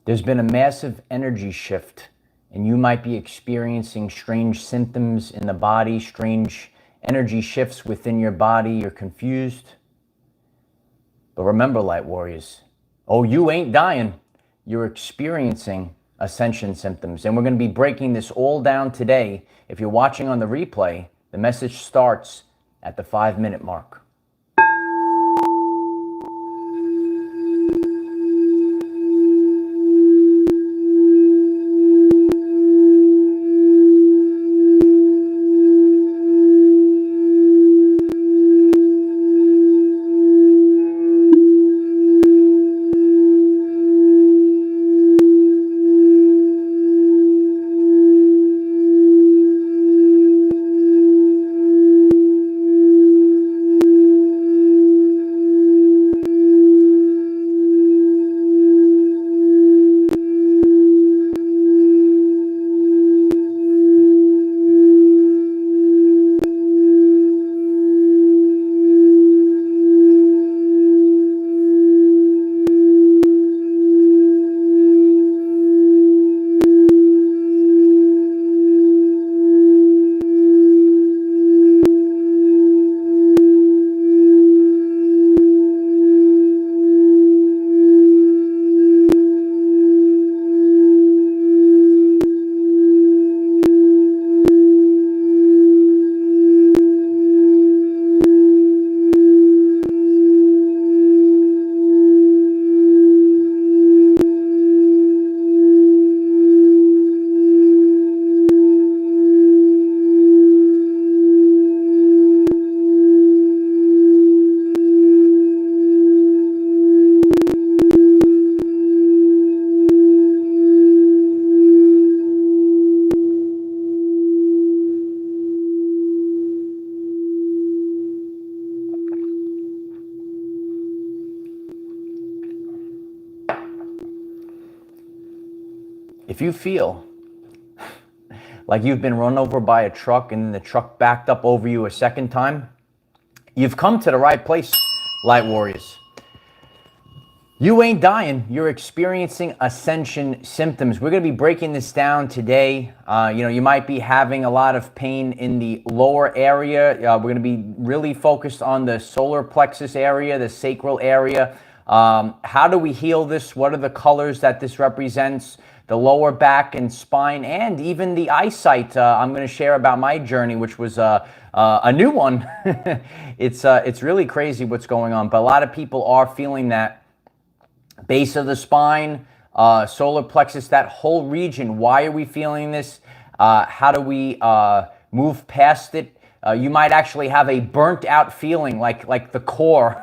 There's been a massive energy shift, and you might be experiencing strange symptoms in the body, strange energy shifts within your body. You're confused. But remember, light warriors, oh, you ain't dying. You're experiencing ascension symptoms. And we're going to be breaking this all down today. If you're watching on the replay, the message starts at the 5-minute mark. If you feel like you've been run over by a truck and then the truck backed up over you a second time, you've come to the right place, light warriors. You ain't dying. You're experiencing ascension symptoms. We're going to be breaking this down today. You might be having a lot of pain in the lower area. We're going to be really focused on the solar plexus area, the sacral area. How do we heal this? What are the colors that this represents? The lower back and spine, and even the eyesight. I'm going to share about my journey, which was a new one. It's really crazy what's going on, but a lot of people are feeling that base of the spine, solar plexus, that whole region. Why are we feeling this? How do we move past it? You might actually have a burnt out feeling, like the core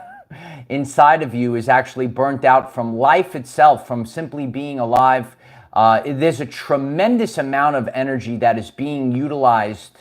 inside of you is actually burnt out from life itself, from simply being alive. There's a tremendous amount of energy that is being utilized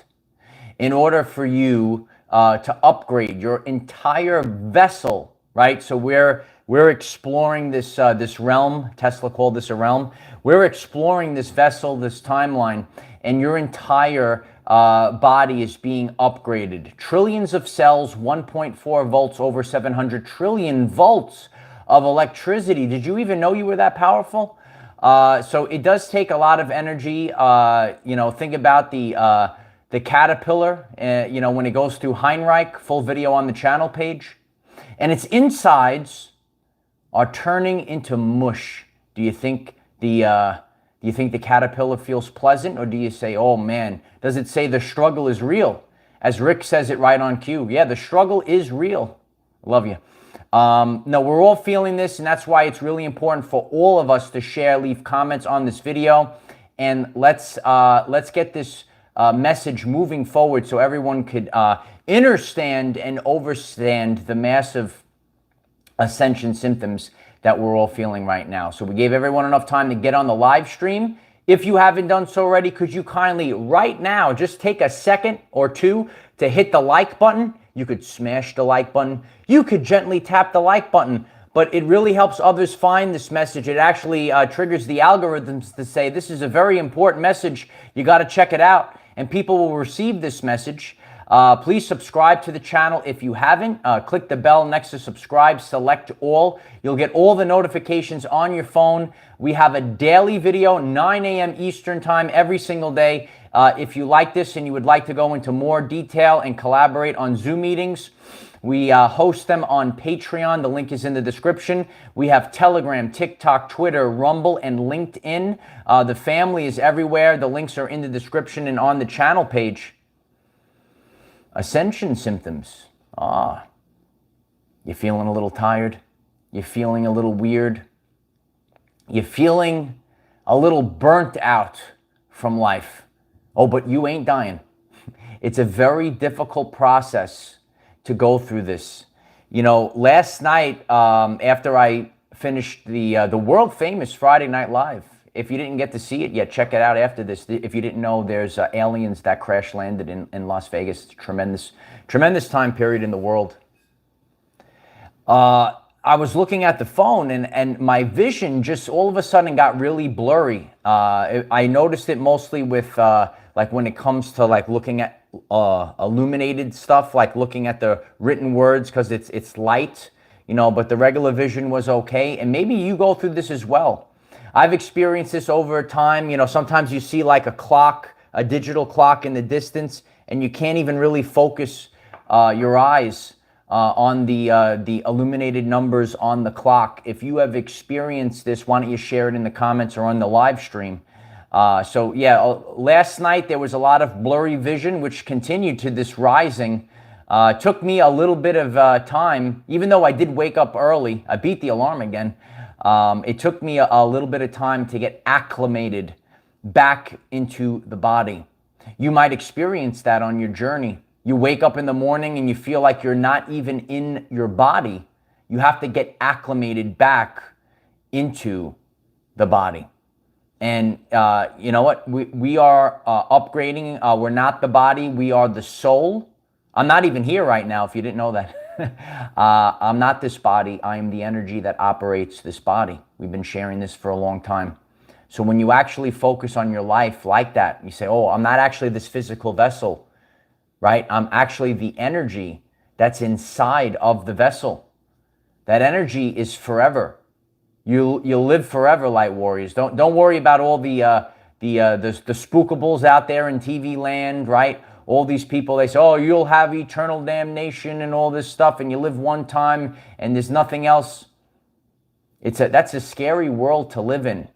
in order for you to upgrade your entire vessel, right? So we're exploring this realm. Tesla called this a realm. We're exploring this vessel, this timeline, and your entire body is being upgraded. Trillions of cells, 1.4 volts, over 700 trillion volts of electricity. Did you even know you were that powerful? So it does take a lot of energy. Think about the caterpillar, when it goes through Heinrich, full video on the channel page, and its insides are turning into mush. Do you think the caterpillar feels pleasant, or do you say, oh man, does it say the struggle is real? As Rick says it right on cue. Yeah, the struggle is real. Love you. No, we're all feeling this, and that's why it's really important for all of us to share, leave comments on this video, and let's get this message moving forward so everyone could understand and overstand the massive ascension symptoms that we're all feeling right now. So we gave everyone enough time to get on the live stream. If you haven't done so already, could you kindly right now just take a second or two to hit the like button? You could smash the like button. You could gently tap the like button, but it really helps others find this message. It actually triggers the algorithms to say, this is a very important message. You got to check it out. And people will receive this message. Please subscribe to the channel if you haven't. Click the bell next to subscribe, select all. You'll get all the notifications on your phone. We have a daily video, 9 a.m. Eastern time every single day. If you like this and you would like to go into more detail and collaborate on Zoom meetings, we host them on Patreon. The link is in the description. We have Telegram, TikTok, Twitter, Rumble, and LinkedIn. The family is everywhere. The links are in the description and on the channel page. Ascension symptoms. You're feeling a little tired. You're feeling a little weird. You're feeling a little burnt out from life. Oh, but you ain't dying. It's a very difficult process to go through this. You know, last night, after I finished the world famous Friday Night Live, if you didn't get to see it yet, check it out after this. If you didn't know, there's aliens that crash landed in Las Vegas. Tremendous time period in the world. I was looking at the phone and my vision just all of a sudden got really blurry. I noticed it mostly with like when it comes to like looking at illuminated stuff, like looking at the written words, because it's light, you know, but the regular vision was okay. And maybe you go through this as well. I've experienced this over time. You know, sometimes you see like a clock, a digital clock in the distance, and you can't even really focus your eyes on the illuminated numbers on the clock. If you have experienced this, why don't you share it in the comments or on the live stream? So yeah, last night there was a lot of blurry vision, which continued to this rising. Took me a little bit of time, even though I did wake up early. I beat the alarm again. It took me a little bit of time to get acclimated back into the body. You might experience that on your journey. You wake up in the morning and you feel like you're not even in your body. You have to get acclimated back into the body. And you know what? We are upgrading. We're not the body. We are the soul. I'm not even here right now, if you didn't know that. I'm not this body. I am the energy that operates this body. We've been sharing this for a long time. So when you actually focus on your life like that, you say, oh, I'm not actually this physical vessel, right? I'm actually the energy that's inside of the vessel. That energy is forever. You'll live forever, light warriors. Don't worry about all the spookables out there in TV land, right? All these people, they say, oh, you'll have eternal damnation and all this stuff, and you live one time and there's nothing else. That's a scary world to live in.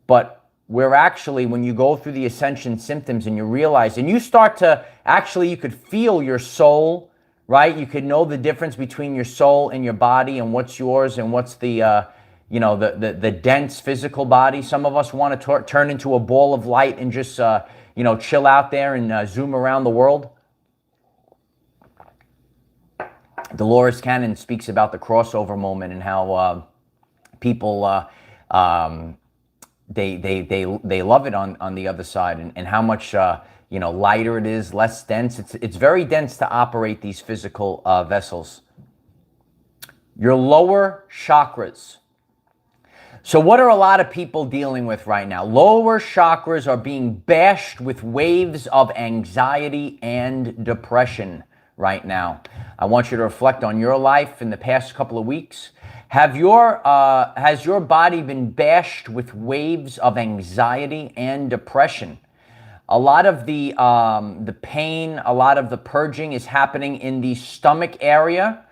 But we're actually, when you go through the ascension symptoms and you realize, and you start to, actually you could feel your soul, right? You could know the difference between your soul and your body and what's yours and what's the, you know, the dense physical body. Some of us want to turn into a ball of light and just, you know, chill out there and zoom around the world. Dolores Cannon speaks about the crossover moment and how people they love it on the other side, and how much you know, lighter it is, less dense. It's very dense to operate these physical vessels. Your lower chakras. So what are a lot of people dealing with right now? Lower chakras are being bashed with waves of anxiety and depression right now. I want you to reflect on your life in the past couple of weeks. Has your body been bashed with waves of anxiety and depression? A lot of the pain, a lot of the purging is happening in the stomach area.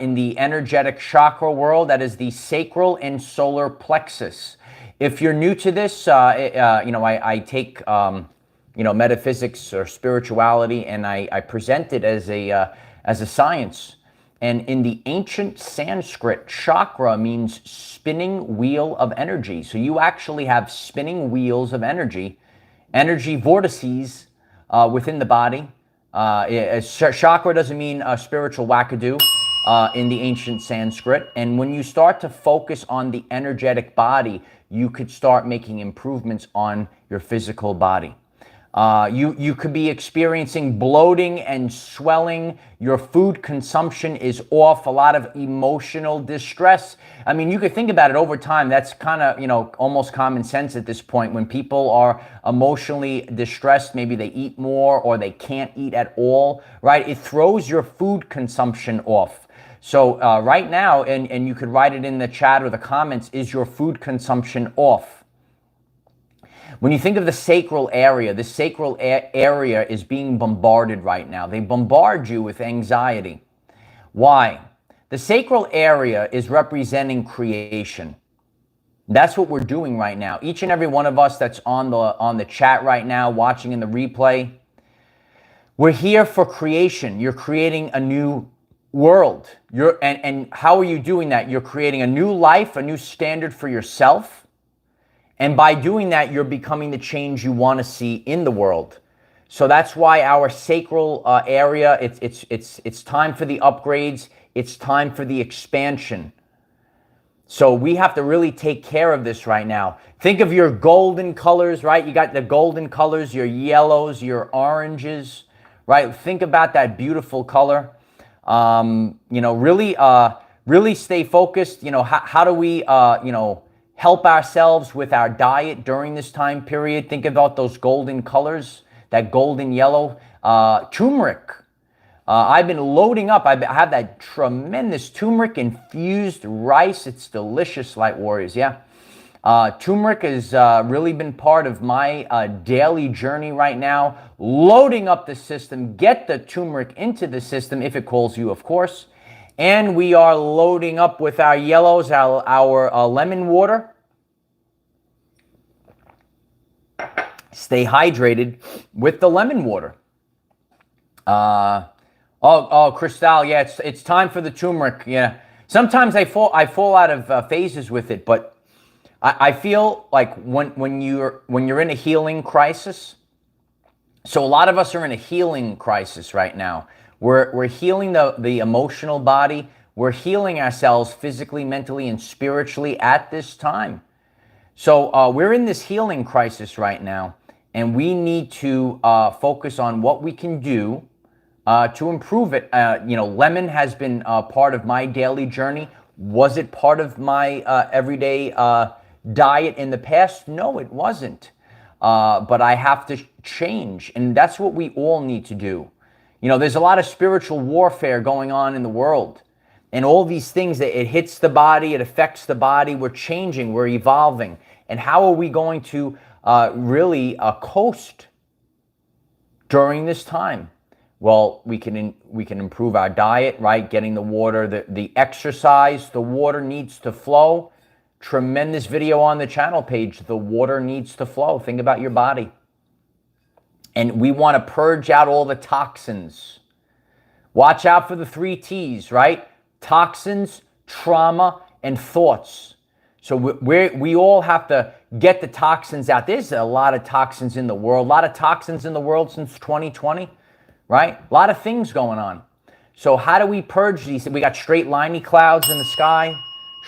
In the energetic chakra world, that is the sacral and solar plexus. If you're new to this, you know, I take, you know, metaphysics or spirituality, and I present it as a science. And in the ancient Sanskrit, chakra means spinning wheel of energy. So you actually have spinning wheels of energy vortices within the body. Chakra doesn't mean spiritual wackadoo. In the ancient Sanskrit. And when you start to focus on the energetic body, you could start making improvements on your physical body. You could be experiencing bloating and swelling. Your food consumption is off. A lot of emotional distress. I mean, you could think about it over time. That's kind of, almost common sense at this point. When people are emotionally distressed, maybe they eat more or they can't eat at all, right? It throws your food consumption off. So right now, and you could write it in the chat or the comments, is your food consumption off? When you think of the sacral area, the sacral area is being bombarded right now. They bombard you with anxiety. Why? The sacral area is representing creation. That's what we're doing right now. Each and every one of us that's on the chat right now, watching in the replay, we're here for creation. You're creating a new world. And how are you doing that? You're creating a new life, a new standard for yourself. And by doing that, you're becoming the change you want to see in the world. So that's why our sacral area, it's time for the upgrades. It's time for the expansion. So we have to really take care of this right now. Think of your golden colors, right? You got the golden colors, your yellows, your oranges, right? Think about that beautiful color. Really stay focused. How do we, help ourselves with our diet during this time period? Think about those golden colors, that golden yellow. Turmeric. I've been loading up. I have that tremendous turmeric infused rice. It's delicious, Light Warriors. Yeah. Turmeric has really been part of my daily journey right now. Loading up the system. Get the turmeric into the system if it calls you, of course. And we are loading up with our yellows, our lemon water. Stay hydrated with the lemon water. Cristal, yeah, it's time for the turmeric. Yeah, sometimes I fall out of phases with it, but I feel like when you're in a healing crisis. So a lot of us are in a healing crisis right now. We're healing the emotional body. We're healing ourselves physically, mentally, and spiritually at this time. So we're in this healing crisis right now, and we need to focus on what we can do to improve it. Lemon has been part of my daily journey. Was it part of my everyday diet in the past? No, it wasn't. But I have to change, and that's what we all need to do. There's a lot of spiritual warfare going on in the world. And all these things, that it hits the body, it affects the body. We're changing, we're evolving. And how are we going to really coast during this time? Well, we can improve our diet, right? Getting the water, the exercise, the water needs to flow. Tremendous video on the channel page. The water needs to flow. Think about your body. And we want to purge out all the toxins. Watch out for the 3 T's, right? Toxins, trauma, and thoughts. So we all have to get the toxins out. There's a lot of toxins in the world. A lot of toxins in the world since 2020, right? A lot of things going on. So how do we purge these? We got straight liney clouds in the sky.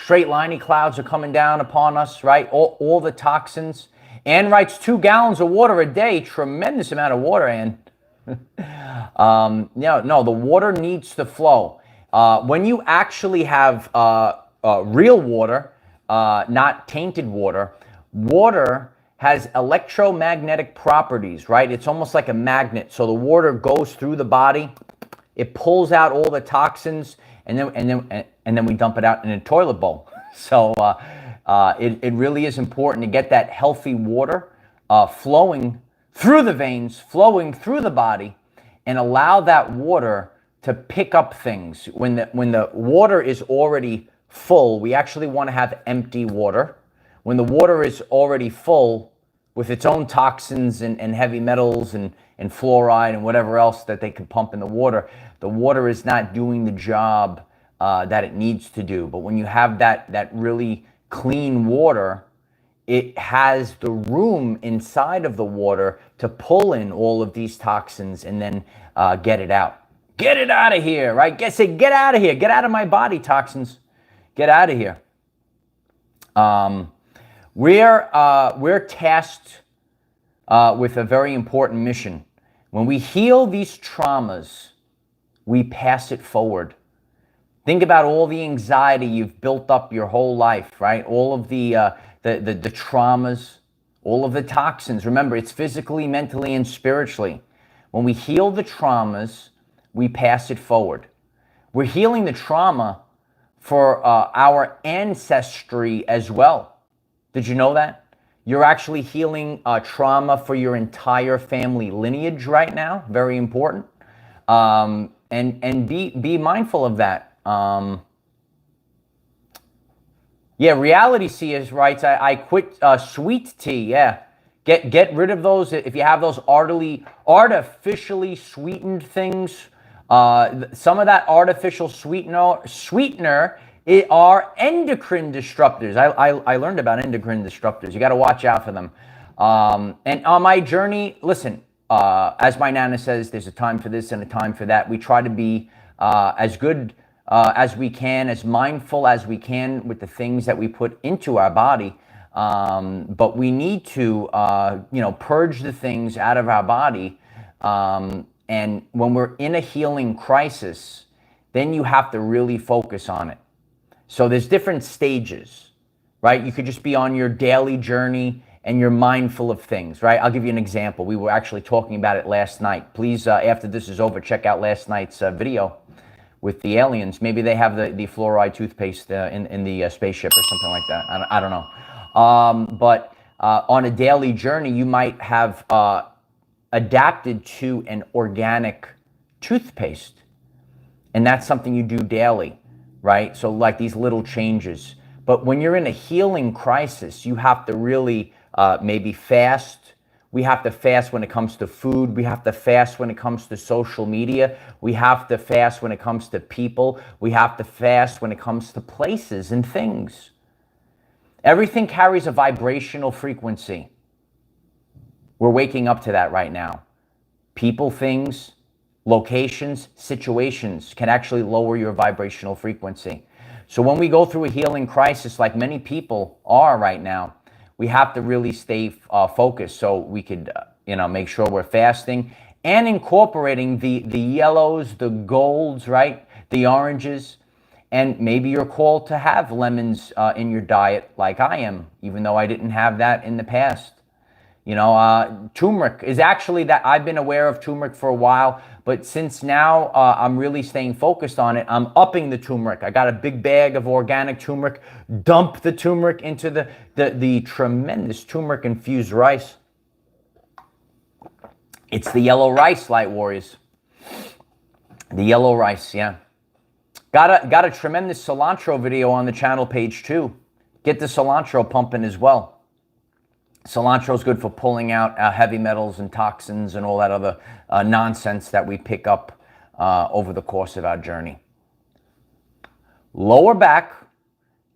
Straight liney clouds are coming down upon us, right? All the toxins. Ann writes 2 gallons of water a day. Tremendous amount of water, Ann. No, the water needs to flow. When you actually have real water, not tainted water, water has electromagnetic properties, right? It's almost like a magnet. So the water goes through the body. It pulls out all the toxins, and then we dump it out in a toilet bowl. So it really is important to get that healthy water flowing through the veins, flowing through the body, and allow that water to pick up things. When the water is already full, we actually want to have empty water. When the water is already full with its own toxins and heavy metals and fluoride and whatever else that they could pump in the water is not doing the job that it needs to do. But when you have that really clean water, it has the room inside of the water to pull in all of these toxins and then get it out. Get it out of here, right? Get out of here. Get out of my body, toxins. Get out of here. We're tasked with a very important mission. When we heal these traumas, we pass it forward. Think about all the anxiety you've built up your whole life, right? All of the traumas, all of the toxins. Remember, it's physically, mentally, and spiritually. When we heal the traumas, we pass it forward. We're healing the trauma for our ancestry as well. Did you know that? You're actually healing trauma for your entire family lineage right now. Very important. And be mindful of that. Yeah, Reality Seers writes, I quit sweet tea. Yeah, get rid of those. If you have those artificially sweetened things, some of that artificial sweetener are endocrine disruptors. I learned about endocrine disruptors. You got to watch out for them. And on my journey, listen, as my Nana says, there's a time for this and a time for that. We try to be as good as we can, as mindful as we can with the things that we put into our body. But we need to, purge the things out of our body. And when we're in a healing crisis, then you have to really focus on it. So there's different stages, right? You could just be on your daily journey and you're mindful of things, right? I'll give you an example. We were actually talking about it last night. Please, after this is over, check out last night's video with the aliens. Maybe they have the fluoride toothpaste in the spaceship or something like that. I don't know. But on a daily journey, you might have adapted to an organic toothpaste. And that's something you do daily, right? So like these little changes. But when you're in a healing crisis, you have to really maybe fast. We have to fast when it comes to food. We have to fast when it comes to social media. We have to fast when it comes to people. We have to fast when it comes to places and things. Everything carries a vibrational frequency. We're waking up to that right now. People, things, locations, situations can actually lower your vibrational frequency. So when we go through a healing crisis like many people are right now, we have to really stay focused so we could, make sure we're fasting and incorporating the yellows, the golds, right? The oranges. And maybe you're called to have lemons in your diet like I am, even though I didn't have that in the past. Turmeric is actually that I've been aware of turmeric for a while, but since now I'm really staying focused on it, I'm upping the turmeric. I got a big bag of organic turmeric, dump the turmeric into the tremendous turmeric infused rice. It's the yellow rice, light warriors. The yellow rice, yeah. Got a tremendous cilantro video on the channel page too. Get the cilantro pumping as well. Cilantro is good for pulling out heavy metals and toxins and all that other nonsense that we pick up over the course of our journey. Lower back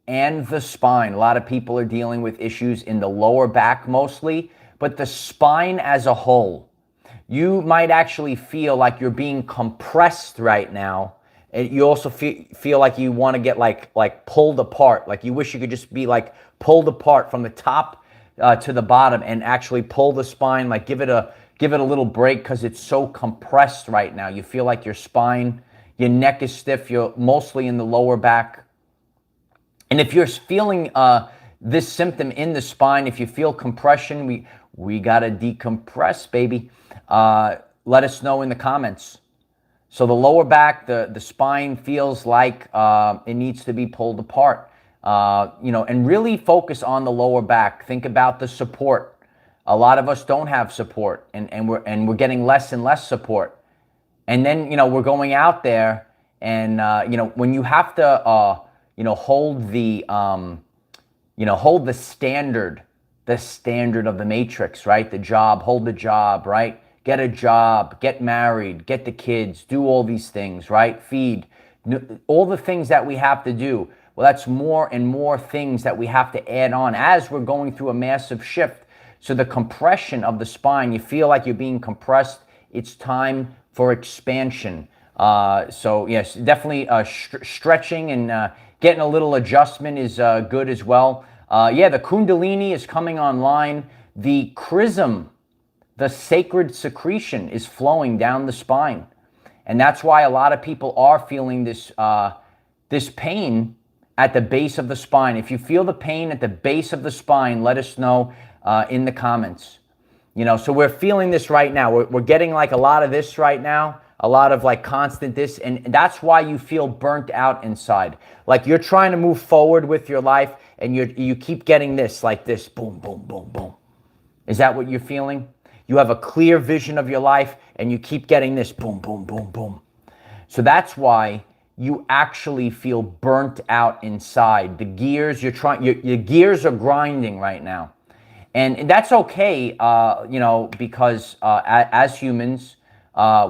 and the spine. A lot of people are dealing with issues in the lower back mostly, but the spine as a whole. You might actually feel like you're being compressed right now. And you also feel like you want to get like pulled apart. Like you wish you could just be like pulled apart from the top to the bottom and actually pull the spine, like give it a little break because it's so compressed right now. You feel like your spine, your neck is stiff. You're mostly in the lower back. And if you're feeling this symptom in the spine, if you feel compression, we got to decompress, baby. Let us know in the comments. So the lower back, the spine feels like it needs to be pulled apart. And really focus on the lower back. Think about the support. A lot of us don't have support, and we're getting less and less support. And then we're going out there, and when you have to hold the standard of the matrix, right? The job, hold the job, right? Get a job, get married, get the kids, do all these things, right? Feed, all the things that we have to do. Well, that's more and more things that we have to add on as we're going through a massive shift. So the compression of the spine, you feel like you're being compressed. It's time for expansion. So yes, definitely stretching and getting a little adjustment is good as well. The Kundalini is coming online. The Chrism the sacred secretion is flowing down the spine. And that's why a lot of people are feeling this, this pain at the base of the spine. If you feel the pain at the base of the spine, let us know in the comments. You know, so we're feeling this right now. We're getting like a lot of this right now, a lot of like constant this, and that's why you feel burnt out inside. Like you're trying to move forward with your life and you keep getting this, like this, boom, boom, boom, boom. Is that what you're feeling? You have a clear vision of your life and you keep getting this, boom, boom, boom, boom. So that's why you actually feel burnt out inside. The gears, your gears are grinding right now. And that's okay, you know, because as humans,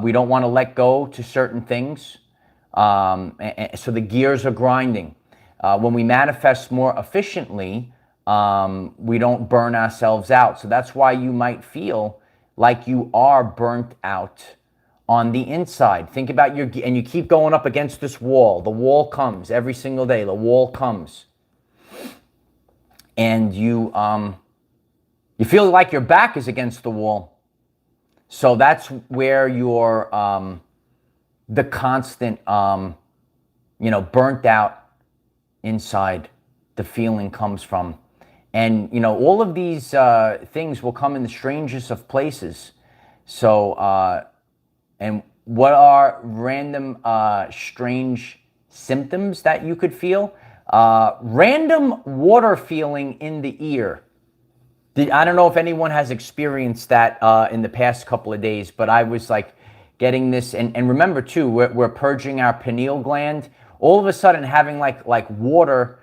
we don't want to let go to certain things. So the gears are grinding. When we manifest more efficiently, we don't burn ourselves out. So that's why you might feel like you are burnt out on the inside. Think about and you keep going up against this wall. The wall comes every single day. The wall comes. And you feel like your back is against the wall. So that's where your, the constant, you know, burnt out inside, the feeling comes from. And, you know, all of these things will come in the strangest of places. So, and what are random strange symptoms that you could feel? Random water feeling in the ear. I don't know if anyone has experienced that in the past couple of days, but I was like getting this. And remember too, we're purging our pineal gland. All of a sudden having like water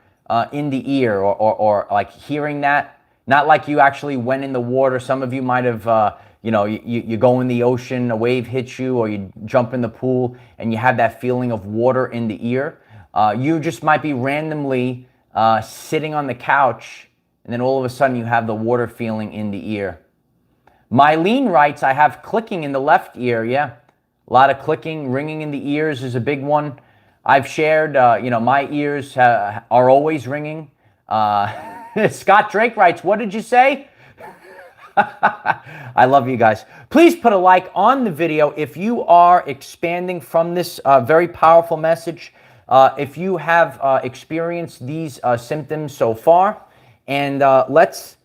in the ear or like hearing that, not like you actually went in the water. Some of you might have, you know, you go in the ocean, a wave hits you, or you jump in the pool and you have that feeling of water in the ear. You just might be randomly sitting on the couch and then all of a sudden you have the water feeling in the ear. Mylene writes, I have clicking in the left ear. Yeah, a lot of clicking, ringing in the ears is a big one. I've shared, you know, my ears are always ringing. Scott Drake writes, what did you say? I love you guys. Please put a like on the video if you are expanding from this very powerful message. If you have experienced these symptoms so far. And let's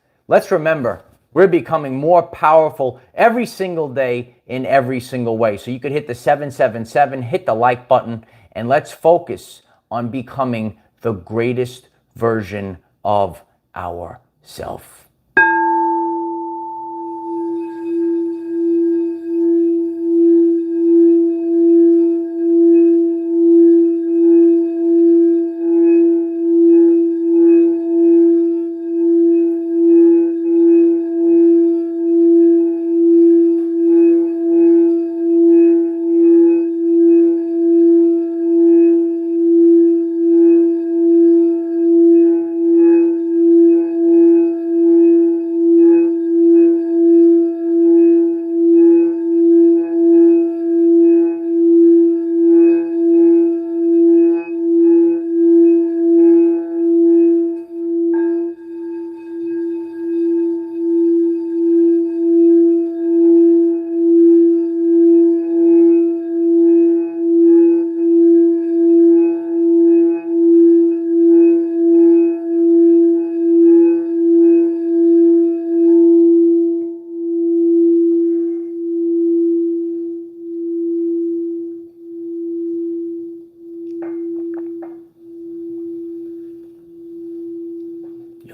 remember, we're becoming more powerful every single day in every single way. So you could hit the 777, hit the like button, and let's focus on becoming the greatest version of ourselves.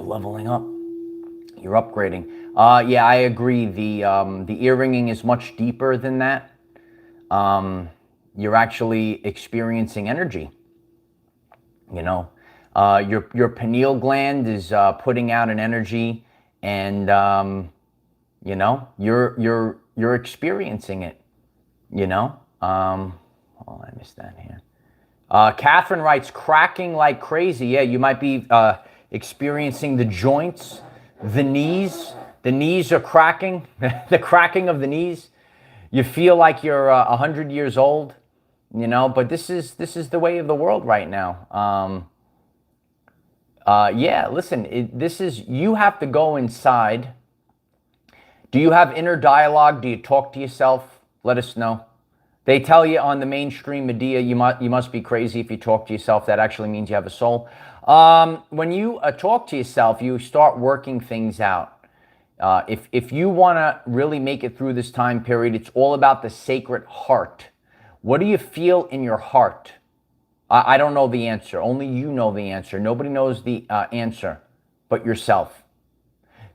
Leveling up, you're upgrading. Yeah, I agree. The ear ringing is much deeper than that. You're actually experiencing energy. You know, your pineal gland is putting out an energy, and you know, you're experiencing it. You know, oh, I missed that here. Catherine writes, cracking like crazy. Yeah, you might be experiencing the joints, the knees. The knees are cracking, the cracking of the knees. You feel like you're 100 years old, you know, but this is the way of the world right now. Yeah, listen, you have to go inside Do you have inner dialogue? Do you talk to yourself? Let us know. They tell you on the mainstream media, you must be crazy if you talk to yourself. That actually means you have a soul. When you talk to yourself, you start working things out. If you want to really make it through this time period, it's all about the sacred heart. What do you feel in your heart? I don't know the answer. Only you know the answer. Nobody knows the answer but yourself.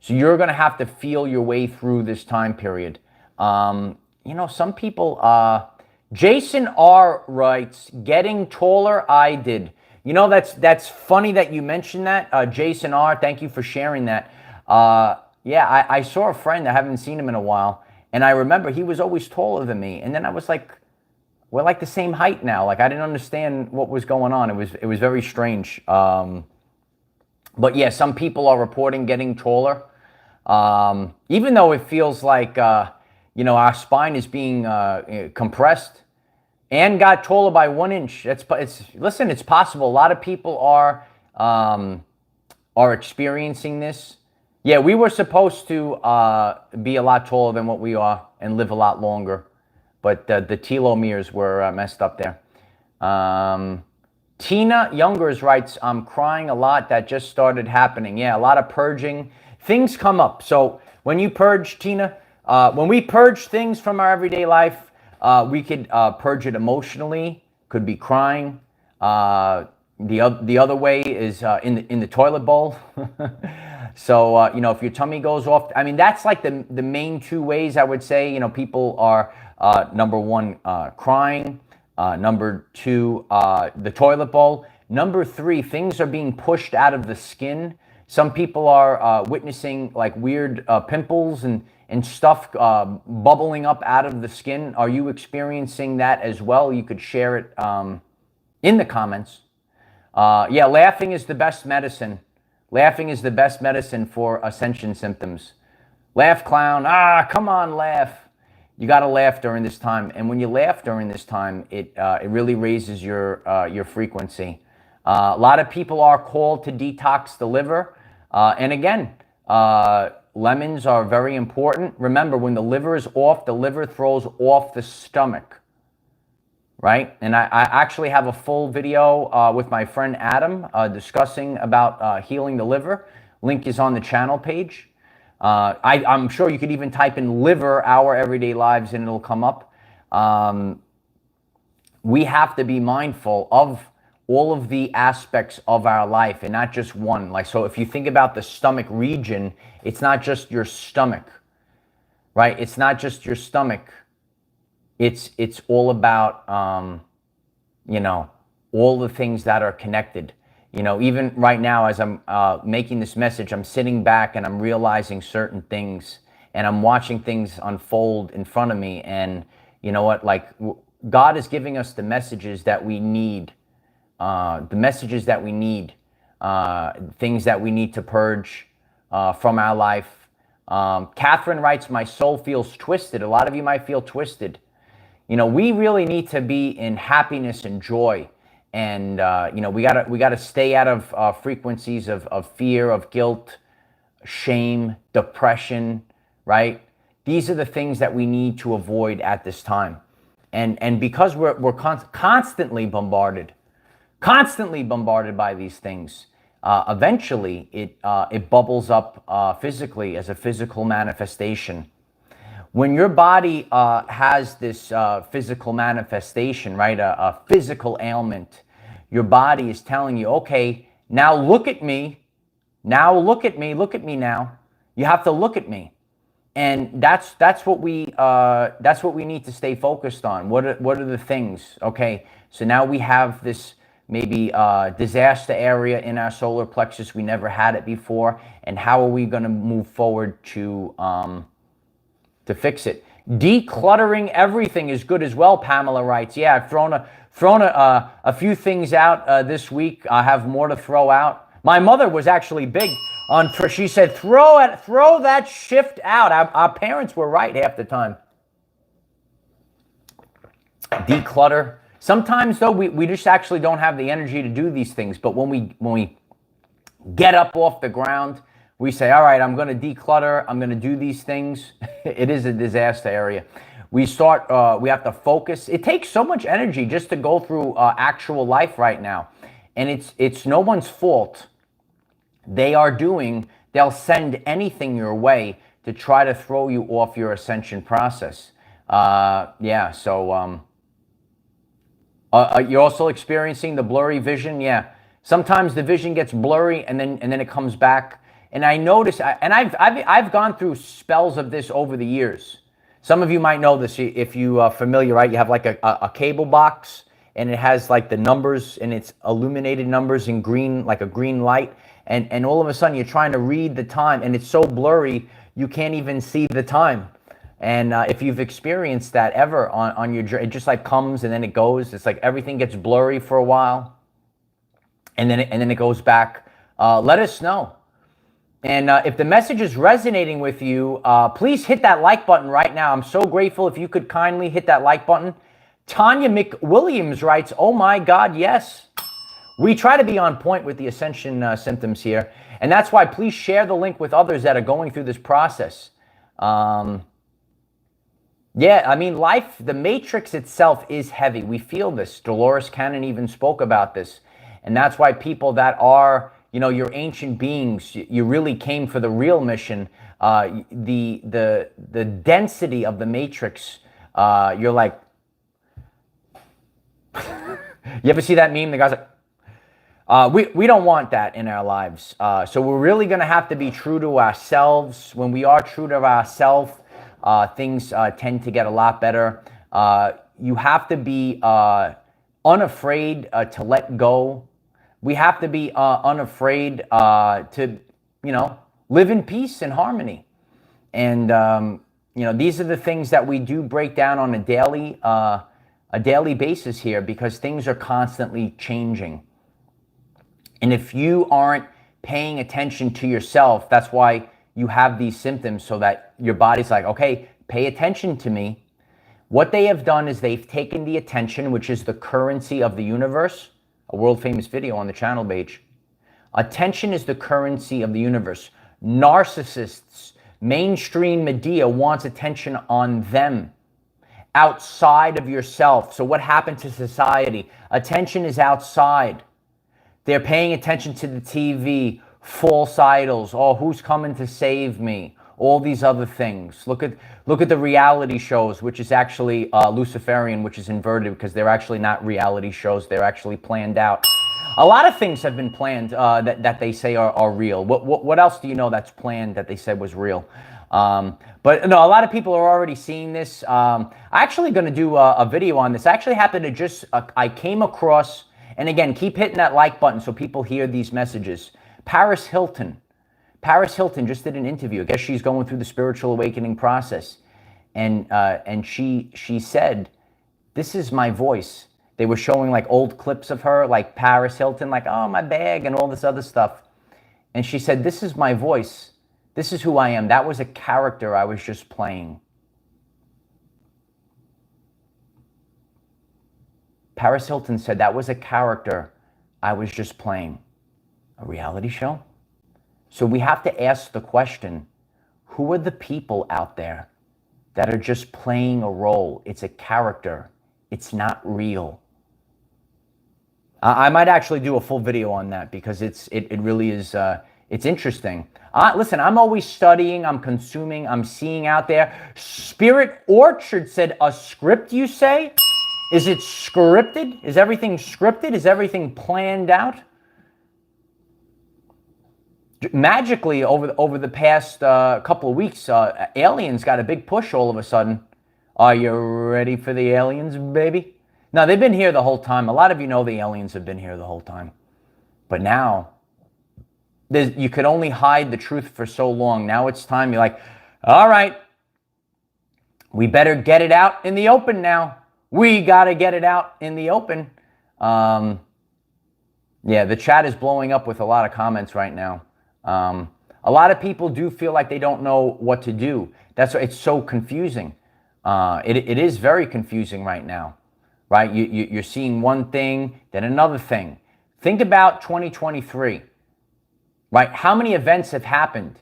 So you're going to have to feel your way through this time period. You know, some people... Jason R. writes, getting taller, I did. You know, that's funny that you mentioned that. Jason R., thank you for sharing that. Yeah, I saw a friend. I haven't seen him in a while. And I remember he was always taller than me. And then I was like, we're like the same height now. Like, I didn't understand what was going on. It was very strange. But yeah, some people are reporting getting taller. Even though it feels like, you know, our spine is being compressed. And got taller by 1 inch. Listen, it's possible. A lot of people are experiencing this. Yeah, we were supposed to be a lot taller than what we are and live a lot longer. But the telomeres were messed up there. Tina Youngers writes, I'm crying a lot. That just started happening. Yeah, a lot of purging. Things come up. So when you purge, Tina, when we purge things from our everyday life, we could purge it emotionally, could be crying. The other way is in the toilet bowl. So, you know, if your tummy goes off, I mean, that's like the main two ways I would say. You know, people are, number one, crying. Number two, the toilet bowl. Number three, things are being pushed out of the skin. Some people are witnessing like weird pimples and stuff bubbling up out of the skin. Are you experiencing that as well? You could share it in the comments. Yeah, laughing is the best medicine. Laughing is the best medicine for Ascension symptoms. Laugh, clown. Come on, laugh. You got to laugh during this time. And when you laugh during this time, it really raises your frequency. A lot of people are called to detox the liver. And again, lemons are very important. Remember, when the liver is off, the liver throws off the stomach, right? And I actually have a full video with my friend Adam discussing about healing the liver. Link is on the channel page. I'm sure you could even type in liver, our everyday lives, and it'll come up. We have to be mindful of all of the aspects of our life and not just one. Like, so if you think about the stomach region, it's not just your stomach, right? It's not just your stomach. It's all about, you know, all the things that are connected. You know, even right now as I'm making this message, I'm sitting back and I'm realizing certain things and I'm watching things unfold in front of me. And you know what, like God is giving us the messages that we need. Things that we need to purge from our life. Catherine writes, my soul feels twisted. A lot of you might feel twisted. You know, we really need to be in happiness and joy. And, you know, we gotta stay out of frequencies of fear, of guilt, shame, depression, right? These are the things that we need to avoid at this time. And because we're constantly bombarded by these things, eventually it bubbles up physically as a physical manifestation. When your body has this physical manifestation, right, a physical ailment, your body is telling you, okay, now look at me. Now look at me. Look at me now. You have to look at me. And that's what we need to stay focused on. What are the things? Okay, so now we have this maybe disaster area in our solar plexus. We never had it before. And how are we going to move forward to fix it? Decluttering everything is good as well, Pamela writes. Yeah, I've thrown a few things out this week. I have more to throw out. My mother was actually big on, she said, throw that shift out. Our parents were right half the time. Declutter. Sometimes though, we just actually don't have the energy to do these things. But when we get up off the ground, We say, all right, I'm going to declutter. I'm going to do these things. It is a disaster area. We have to focus. It takes so much energy just to go through actual life right now. And it's no one's fault. They'll send anything your way to try to throw you off your ascension process. Yeah, so you're also experiencing the blurry vision. Yeah, sometimes the vision gets blurry and then it comes back. And I notice, and I've gone through spells of this over the years. Some of you might know this if you are familiar, right? You have like a cable box, and it has like the numbers, and it's illuminated numbers in green, like a green light. And all of a sudden you're trying to read the time, and it's so blurry you can't even see the time. And if you've experienced that ever on your journey, it just like comes and then it goes. It's like everything gets blurry for a while, and then it goes back. Let us know. And if the message is resonating with you, please hit that like button right now. I'm so grateful if you could kindly hit that like button. Tanya McWilliams writes, oh my God, yes. We try to be on point with the Ascension symptoms here. And that's why please share the link with others that are going through this process. Yeah, I mean, the matrix itself is heavy. We feel this. Dolores Cannon even spoke about this. And that's why people that are, your ancient beings, you really came for the real mission. The density of the matrix, you're like, you ever see that meme? The guy's like, we don't want that in our lives. So we're really going to have to be true to ourselves. When we are true to ourselves, things tend to get a lot better. You have to be unafraid to let go. We have to be unafraid to, live in peace and harmony. And, these are the things that we do break down on a daily basis here, because things are constantly changing. And if you aren't paying attention to yourself, that's why you have these symptoms, so that your body's like, okay, pay attention to me. What they have done is they've taken the attention, which is the currency of the universe, a world famous video on the channel page. Attention is the currency of the universe. Narcissists, mainstream media wants attention on them, outside of yourself. So what happened to society? Attention is outside. They're paying attention to the TV, false idols. Oh, who's coming to save me? All these other things. Look at the reality shows, which is actually Luciferian, which is inverted, because they're actually not reality shows. They're actually planned out. A lot of things have been planned that they say are real. What else do you know that's planned that they said was real? But no, a lot of people are already seeing this. I'm actually going to do a video on this. I actually happened to I came across, and again, keep hitting that like button so people hear these messages. Paris Hilton just did an interview. I guess she's going through the spiritual awakening process. And she said, this is my voice. They were showing like old clips of her, like Paris Hilton, like, oh, my bag and all this other stuff. And she said, this is my voice. This is who I am. That was a character I was just playing. Paris Hilton said, that was a character I was just playing. A reality show? So we have to ask the question, who are the people out there that are just playing a role? It's a character. It's not real. I might actually do a full video on that, because it really is, it's interesting. Listen, I'm always studying, I'm consuming, I'm seeing out there. Spirit Orchard said, a script, you say? Is it scripted? Is everything scripted? Is everything planned out? Magically, over the past couple of weeks, aliens got a big push all of a sudden. Are you ready for the aliens, baby? Now, they've been here the whole time. A lot of you know the aliens have been here the whole time. But now, you could only hide the truth for so long. Now it's time. You're like, all right, we better get it out in the open now. We got to get it out in the open. Yeah, the chat is blowing up with a lot of comments right now. A lot of people do feel like they don't know what to do. That's why it's so confusing. It is very confusing right now, right? You're seeing one thing, then another thing. Think about 2023. right? How many events have happened?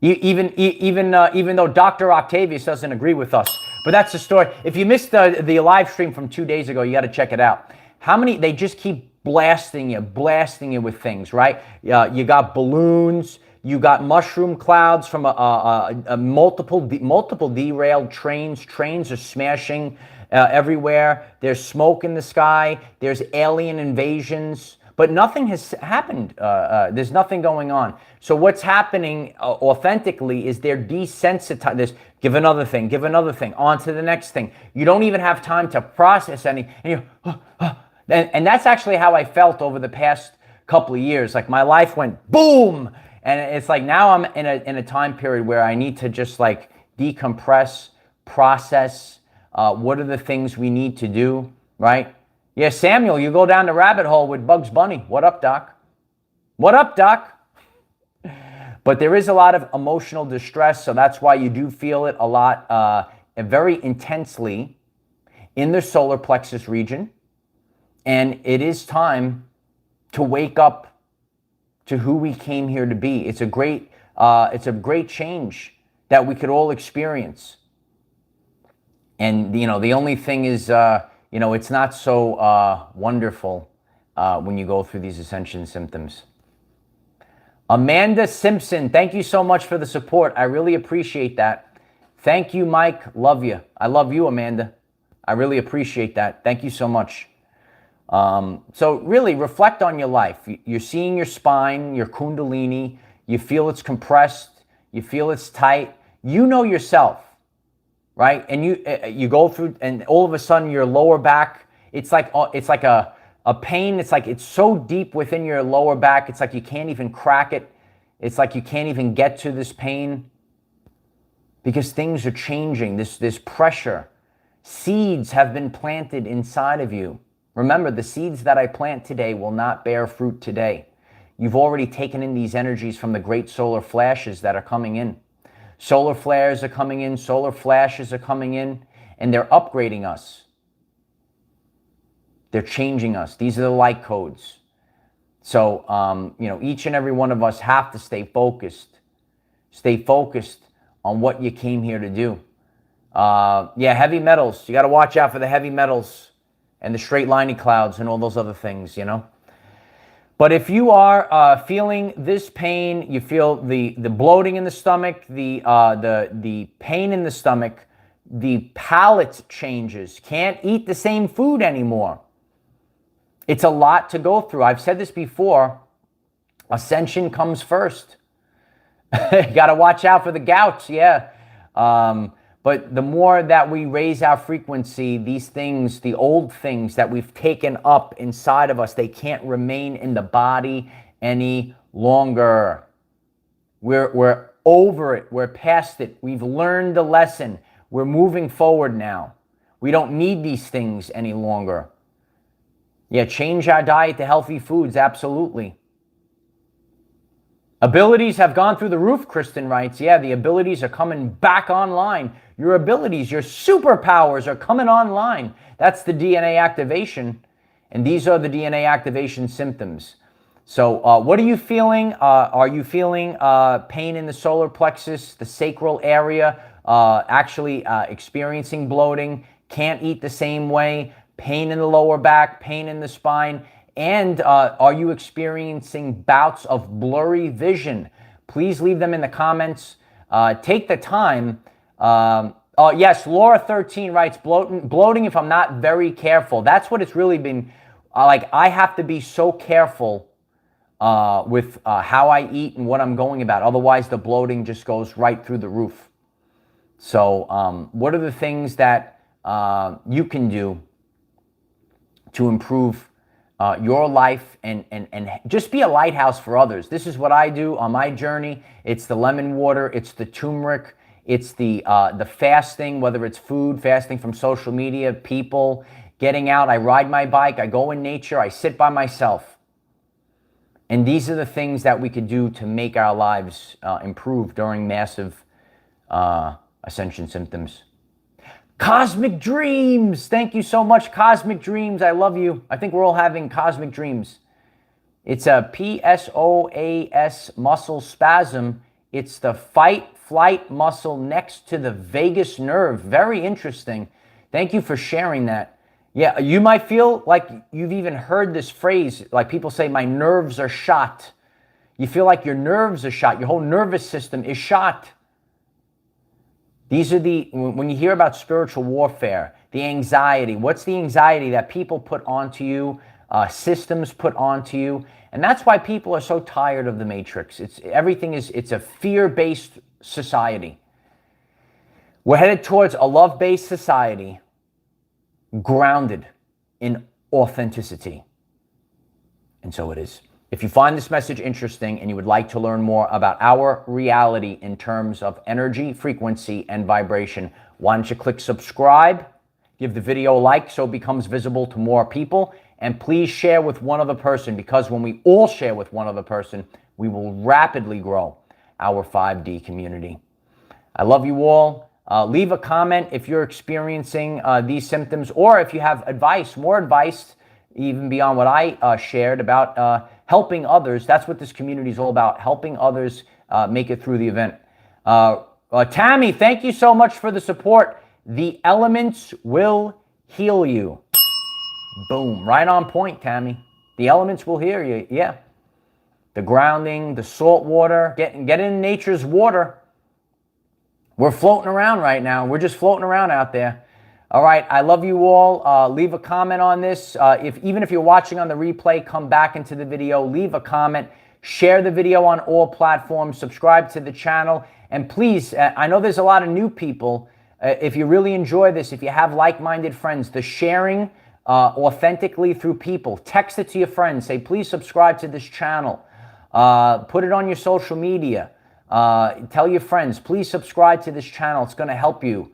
Even though Dr. Octavius doesn't agree with us. But that's the story. If you missed the live stream from 2 days ago, you got to check it out. How many, they just keep blasting you with things, right? You got balloons, you got mushroom clouds from multiple derailed trains. Trains are smashing everywhere. There's smoke in the sky. There's alien invasions. But nothing has happened. There's nothing going on. So what's happening authentically is they're desensitized. Give another thing, on to the next thing. You don't even have time to process any. And that's actually how I felt over the past couple of years. Like my life went boom. And it's like now I'm in a time period where I need to just like decompress, process. What are the things we need to do, right? Yeah, Samuel, you go down the rabbit hole with Bugs Bunny. What up, Doc? What up, Doc? But there is a lot of emotional distress, so that's why you do feel it a lot, very intensely in the solar plexus region. And it is time to wake up to who we came here to be. It's a great change that we could all experience. And, you know, the only thing is, you know, it's not so wonderful when you go through these ascension symptoms. Amanda Simpson, thank you so much for the support. I really appreciate that. Thank you, Mike. Love you. I love you, Amanda. I really appreciate that. Thank you so much. So really reflect on your life. You're seeing your spine, your kundalini. You feel it's compressed. You feel it's tight. You know yourself. Right? And you go through, and all of a sudden your lower back, it's like a pain. It's like it's so deep within your lower back. It's like you can't even crack it. It's like you can't even get to this pain because things are changing. This pressure. Seeds have been planted inside of you. Remember, the seeds that I plant today will not bear fruit today. You've already taken in these energies from the great solar flashes that are coming in. Solar flares are coming in, solar flashes are coming in, and they're upgrading us. They're changing us. These are the light codes. So, you know, each and every one of us have to stay focused. Stay focused on what you came here to do. Yeah, heavy metals. You got to watch out for the heavy metals and the straight liney clouds and all those other things, you know. But if you are feeling this pain, you feel the bloating in the stomach, the pain in the stomach, the palate changes, can't eat the same food anymore. It's a lot to go through. I've said this before. Ascension comes first. You got to watch out for the gouts, yeah. But the more that we raise our frequency, these things, the old things that we've taken up inside of us, they can't remain in the body any longer. We're over it. We're past it. We've learned the lesson. We're moving forward now. We don't need these things any longer. Yeah, change our diet to healthy foods, absolutely. Abilities have gone through the roof, Kristen writes. Yeah, the abilities are coming back online. Your abilities, your superpowers are coming online. That's the DNA activation. And these are the DNA activation symptoms. So what are you feeling? Are you feeling pain in the solar plexus, the sacral area, actually experiencing bloating, can't eat the same way, pain in the lower back, pain in the spine? And are you experiencing bouts of blurry vision? Please leave them in the comments. Take the time. Yes, Laura13 writes, bloating if I'm not very careful. That's what it's really been. Like, I have to be so careful with how I eat and what I'm going about. Otherwise, the bloating just goes right through the roof. So what are the things that you can do to improve your life and just be a lighthouse for others? This is what I do on my journey. It's the lemon water, it's the turmeric, it's the fasting, whether it's food, fasting from social media, people, getting out. I ride my bike, I go in nature, I sit by myself. And these are the things that we could do to make our lives improve during massive ascension symptoms. Cosmic Dreams. Thank you so much, Cosmic Dreams. I love you. I think we're all having cosmic dreams. It's a PSOAS muscle spasm. It's the fight flight muscle next to the vagus nerve. Very interesting. Thank you for sharing that. Yeah, you might feel like you've even heard this phrase, like people say, my nerves are shot. You feel like your nerves are shot. Your whole nervous system is shot. These are when you hear about spiritual warfare, the anxiety. What's the anxiety that people put onto you, systems put onto you? And that's why people are so tired of the Matrix. It's a fear-based society. We're headed towards a love-based society grounded in authenticity. And so it is. If you find this message interesting and you would like to learn more about our reality in terms of energy, frequency, and vibration, why don't you click subscribe, give the video a like so it becomes visible to more people, and please share with one other person, because when we all share with one other person, we will rapidly grow our 5D community. I love you all. Leave a comment if you're experiencing these symptoms, or if you have advice, more advice, even beyond what I shared about helping others. That's what this community is all about, helping others make it through the event. Tammy, thank you so much for the support. The elements will heal you. Boom. Right on point, Tammy. The elements will heal you. Yeah. The grounding, the salt water, get in nature's water. We're floating around right now. We're just floating around out there. All right. I love you all. Leave a comment on this. Even if you're watching on the replay, come back into the video, leave a comment, share the video on all platforms, subscribe to the channel. And please, I know there's a lot of new people. If you really enjoy this, if you have like-minded friends, the sharing authentically through people, text it to your friends. Say, please subscribe to this channel. Put it on your social media. Tell your friends, please subscribe to this channel. It's going to help you.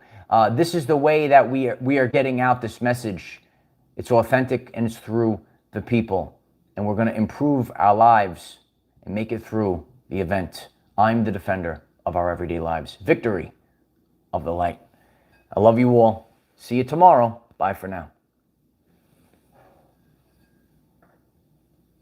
This is the way that we are getting out this message. It's authentic and it's through the people. And we're going to improve our lives and make it through the event. I'm the defender of our everyday lives. Victory of the light. I love you all. See you tomorrow. Bye for now.